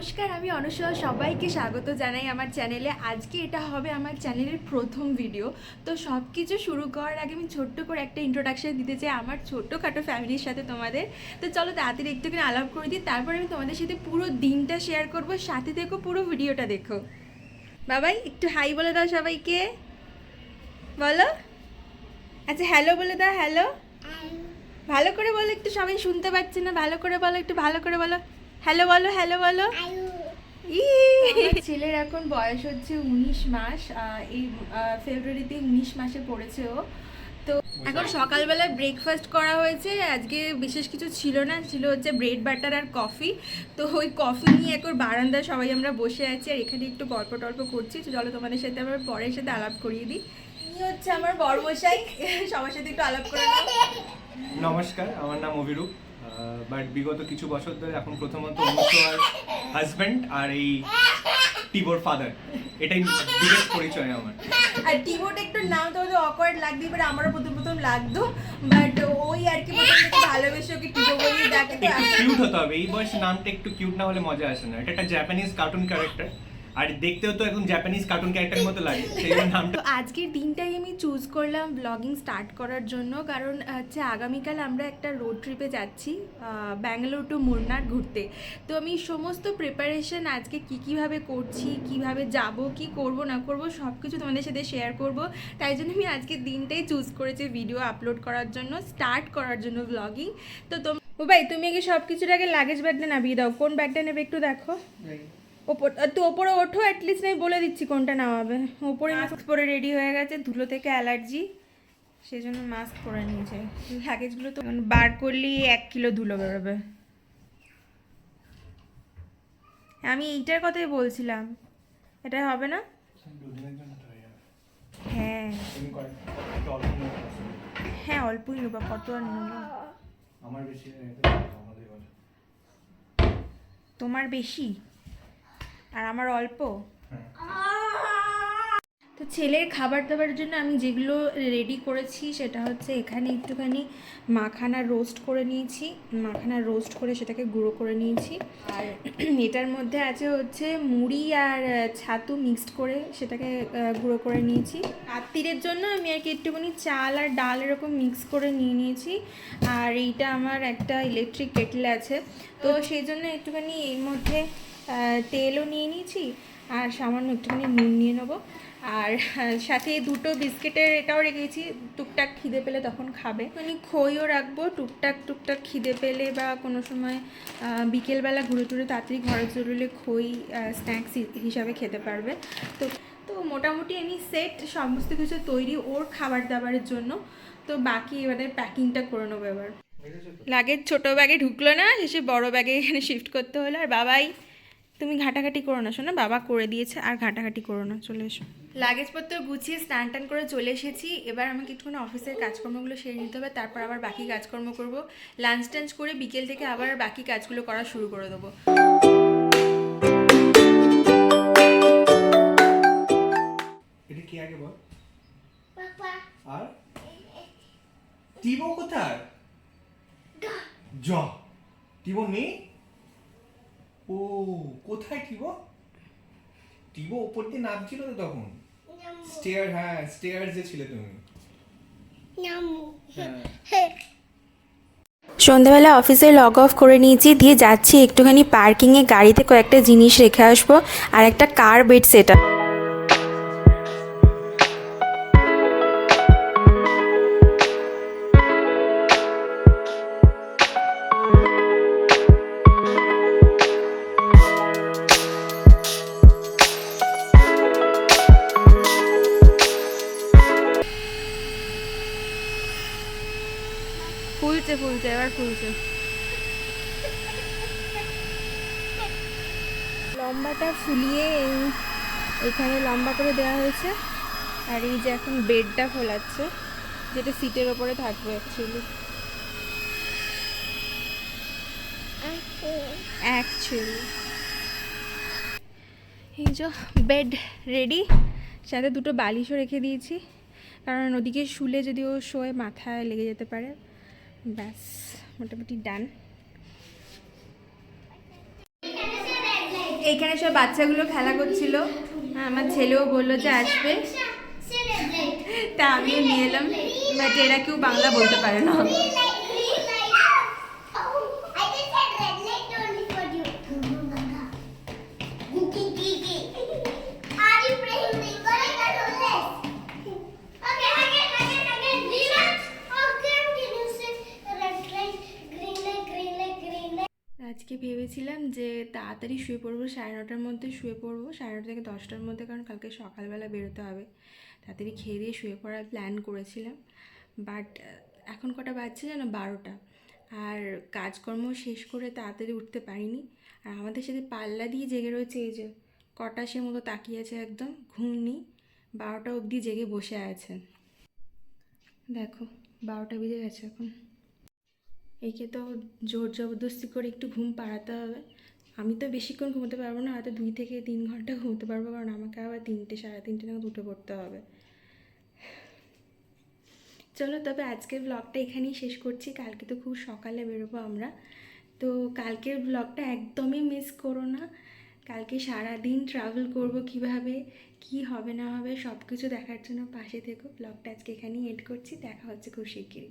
নমস্কার, আমি অনুসয়া সবাইকে স্বাগত জানাই আমার চ্যানেলে। আজকে এটা হবে আমার চ্যানেলের প্রথম ভিডিও। তো সব কিছু শুরু করার আগে আমি ছোট্ট করে একটা ইন্ট্রোডাকশন দিতে চাই আমার ছোট্টখাটো ফ্যামিলির সাথে তোমাদের। তো চলো তাড়াতাড়ি একটুখানি আলাপ করে দিই, তারপর আমি তোমাদের সাথে পুরো দিনটা শেয়ার করব। সাথে থেকো, পুরো ভিডিওটা দেখো। বাবাই একটু হাই বলে দাও সবাইকে, বলো। আচ্ছা হ্যালো বলে দাও, হ্যালো। ভালো করে বলো, একটু সবাই শুনতে পাচ্ছে না, ভালো করে বলো, একটু ভালো করে বলো। হ্যালো বলো, হ্যালো বলো। আমার ছেলের এখন বয়স হচ্ছে 19 মাস। এই ফেব্রুয়ারিতে 19 মাসে পড়েছে ও। তো এখন সকালবেলায় ব্রেকফাস্ট করা হয়েছে। আজকে বিশেষ কিছু ছিল না, ছিল হচ্ছে ব্রেড বাটার আর কফি। তো ওই কফি নিয়ে এখন বারান্দায় সবাই আমরা বসে আছি আর এখানে একটু গল্প টল্প করছি। তো চলো তোমাদের সাথে আমার পরের সাথে আলাপ করিয়ে দিই। ইনি হচ্ছে আমার বড়মশাই, সবার সাথে একটু আলাপ করে নাও। নমস্কার, আমার নাম অভিরূপ। বাট বিগত কিছু বছর ধরে এখন প্রথমত অনুসয়ার হাজব্যান্ড আর এই টিবোর ফাদার, এটাই বিগেস্ট পরিচয় আমার। আর টিবোটা একটু নাম তো অকওয়ার্ড লাগতেই পারে, আমারও প্রথম প্রথম লাগতো, বাট ওই আর কি প্রথম থেকে ভালোবেসে ওকে টিবো বলেই ডাকে। তো একটু কিউট হতে হবে, এই বয়সে নামটা একটু কিউট না হলে মজা আসে না। এটা একটা জাপানিজ কার্টুন ক্যারেক্টার, আর দেখতেও তো এখন জাপানিজ কার্টুন ক্যারেক্টারের মতো লাগে, সেই জন্য নামটা। তো আজকের দিনটাই আমি চুজ করলাম ব্লগিং স্টার্ট করার জন্য, কারণ হচ্ছে আগামীকাল আমরা একটা রোড ট্রিপে যাচ্ছি ব্যাঙ্গালোর টু মুন্নার ঘুরতে। তো আমি সমস্ত প্রিপারেশন আজকে কীভাবে করছি, কিভাবে যাব, কি করব না করব সব কিছু তোমাদের সাথে শেয়ার করব। তাই জন্য আমি আজকের দিনটাই চুজ করেছি ভিডিও আপলোড করার জন্য, স্টার্ট করার জন্য ব্লগিং। তো ও ভাই, তুমি আগে সব কিছুর আগে লাগেজ ব্যাগটা নামিয়ে দাও। কোন ব্যাগটা নেবে একটু দেখো। তো ওপরে ওঠো, অ্যাটলিস্ট আমি বলে দিচ্ছি কোনটা নামাবে। ওপরে মাস্ক পরে রেডি হয়ে গেছে, ধুলো থেকে অ্যালার্জি, সেই জন্য মাস্ক পরে নিয়েছে। লাগেজগুলো তো বার করলেই 1 কিলো ধুলো বেরোবে। আমি এইটার কথাই বলছিলাম, এটা হবে না। হ্যাঁ হ্যাঁ, অল্পই নেবো, কত আর নেবো। তোমার বেশি আর আমার অল্প। তো ছেলের খাবার দাবারের জন্য আমি যেগুলো রেডি করেছি সেটা হচ্ছে এখানে একটুখানি মাখানা রোস্ট করে নিয়েছি, মাখানা রোস্ট করে সেটাকে গুঁড়ো করে নিয়েছি। আর এটার মধ্যে আছে হচ্ছে মুড়ি আর ছাতু মিক্সড করে সেটাকে গুঁড়ো করে নিয়েছি। রাত্তিরের জন্য আমি আর কি একটুখানি চাল আর ডাল এরকম মিক্স করে নিয়ে নিয়েছি। আর এইটা আমার একটা ইলেকট্রিক কেটল আছে, তো সেই জন্য একটুখানি এর মধ্যে তেলও নিয়ে নিয়েছি আর সামান্য একটুখানি নুন নিয়ে নেবো। আর সাথে 2টো বিস্কিটের এটাও রেখেছি, টুকটাক খিদে পেলে তখন খাবে। মানে খইও রাখবো, টুকটাক খিদে পেলে বা কোনো সময় বিকেলবেলা ঘুরে টুরে তাড়াতাড়ি ঘরে চললে খই স্ন্যাক্স হিসাবে খেতে পারবে। তো তো মোটামুটি আমি সেট সমস্ত কিছু তৈরি ওর খাবার দাবারের জন্য। তো বাকি এবারে প্যাকিংটা করে নেবো। এবার লাগেজ ছোটো ব্যাগে ঢুকলো না, শেষে বড় ব্যাগে এখানে শিফট করতে হলো। আর বাবাই তুমি ঘাটাঘাটি করো না, শোনো, বাবা করে দিয়েছে, আর ঘাটাঘাটি করো না, চলে এসো। লাগেজপত্র গুছিয়ে স্নান টান করে চলে এসেছি। এবার আমাকে একটুখানি অফিসের কাজকর্মগুলো সেরে নিতে হবে, তারপর আবার বাকি কাজকর্ম করব। লাঞ্চ টাঞ্চ করে বিকেল থেকে আবার বাকি কাজগুলো করা শুরু করে দেবো। এটা কি আগে বল। আর টিবো কোথায়? টিবো নেই। ও কোথায় টিবো? টিবো উপর দিয়ে নামছিল তো তখন স্টেয়ার, হ্যাঁ স্টেয়ার যে ছিলে তুমি। সন্ধ্যাবেলা অফিসে লগ অফ করে নিয়েছি, দিয়ে যাচ্ছি একটুখানি পার্কিংয়ে গাড়িতে কয়েকটা জিনিস রেখে আসবো আর একটা কার বেড সেট আপ। ফুলছে এবার ফুলছে। লম্বাটা ফুলিয়ে এখানে লম্বা করে দেওয়া হয়েছে। আর এই যে এখন বেডটা ফোলাচ্ছে, যেটা সিটের ওপরে থাকবে অ্যাকচুয়ালি। এই যে বেড রেডি, সাথে 2টো বালিশও রেখে দিয়েছি, কারণ ওদিকে শুলে যদি ও শোয় মাথায় লেগে যেতে পারে। ব্যাস মোটামুটি ডান। এইখানে সব বাচ্চাগুলো খেলা করছিল, আমার ছেলেও বললো যে আসবে, তা আমিও নিয়ে এলাম, বাট এরা কেউ বাংলা বলতে পারে না। আজকে ভেবেছিলাম যে তাড়াতাড়ি শুয়ে পড়বো, 9:30টার মধ্যে শুয়ে পড়বো, 9:30 থেকে 10টার মধ্যে, কারণ কালকে সকালবেলা বেরোতে হবে। তাড়াতাড়ি খেয়ে দিয়ে শুয়ে পড়ার প্ল্যান করেছিলাম, বাট এখন কটা বাজছে যেন 12টা, আর কাজকর্ম শেষ করে তাড়াতাড়ি উঠতে পারিনি। আর আমাদের সাথে পাল্লা দিয়ে জেগে রয়েছে এই যে কটা সে মতো তাকিয়ে আছে, একদম ঘুম নেই, 12টা অবধি জেগে বসে আছে। দেখো 12টা বেজে গেছে এখন। একে তো জোর জবরদস্তি করে একটু ঘুম পাড়াতে হবে। আমি তো বেশিক্ষণ ঘুমোতে পারবো না, হয়তো 2 থেকে 3 ঘন্টা ঘুমোতে পারবো, কারণ আমাকে আবার 3টে 3:30 নাগাদ উঠে পড়তে হবে। চলো তবে আজকের ব্লগটা এখানেই শেষ করছি, কালকে তো খুব সকালে বেরোবো আমরা, তো কালকের ব্লগটা একদমই মিস করো না। কালকে সারাদিন ট্রাভেল করব, কিভাবে কি হবে না হবে সব কিছু দেখার জন্য পাশে থেকো। ব্লগটা আজকে এখানেই এড করছি, দেখা হচ্ছে খুব শিগগিরই।